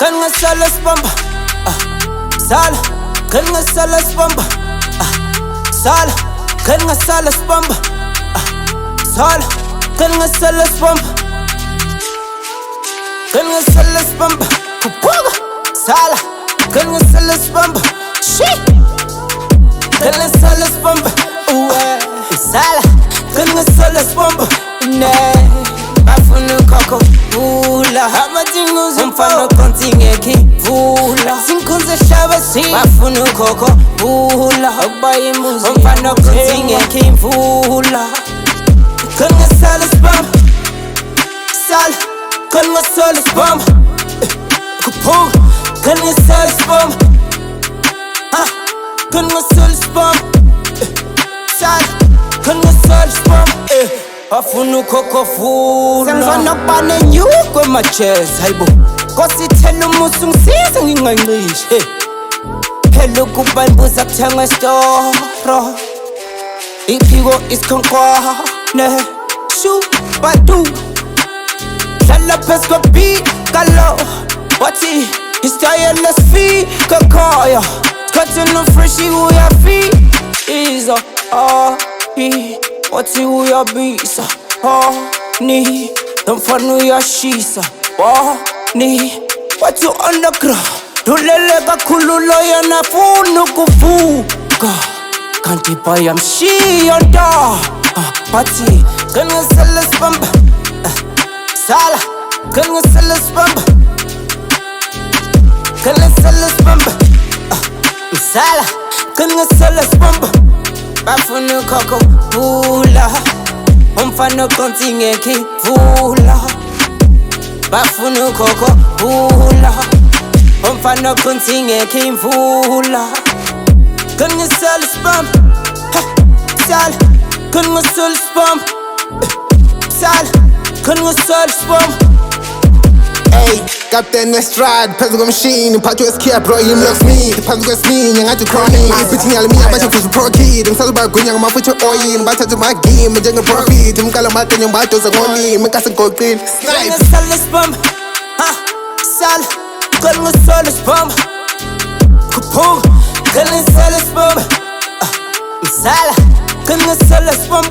Kan ngasala sibamba sala kan ngasala sibamba sala kan ngasala sibamba sala kan ngasala sibamba kan ngasala sibamba kupuga sala kan ngasala sibamba shit kan ngasala sibamba sala kan ngasala sibamba ne bafuna ukoko vula amadinguzo umfana kontingeki vula sinkunze shaba si bafuna ukoko vula abayimbuzi umfana kontingeki vula kanga sala spam sala kanga sala spam kupunga kanga sala spam kanga sala spam sala kanga sala spam bafuna ukoko vula sengizwana kubane nyukwe macheza hayibo kosithela umusi ngisiza ngingancishe phela ukubanbuza kuthenga esitoro iphiko isikhonkwane shu badu dlala phezu kwebhika kalo wathi isitayela sifika khaya sikhathini ufreshi uyafika wathi uyabisa ni mfana uyashisa ni wathi underground dulele kakhulu loyo nafuna ukuvuka kanti bayamshiya nto bathi kangasala sibamba sala kangasala sibamba kangasala sibamba sala kangasala sibamba bafuna ukoko vula umfana kontingeki vula bafuna ukoko vula umfana kontingeki vula kangasala spam sala kangasala spam sala kangasala spam Hey, Captain Estrad, phezu komshini mphathi wesikhiya bro yimlocks me phansi kwesininye ngathi chronic ibhithi yalimiya basho futhi pro kid ngisazobagunya ngamafutha oil bathatha magimi njenge-profit imkala maqenye ngibadoza ngolimi nkasengoqile kangasala spam sala kangasala spam kupunga kangasala spam sala kangasala spam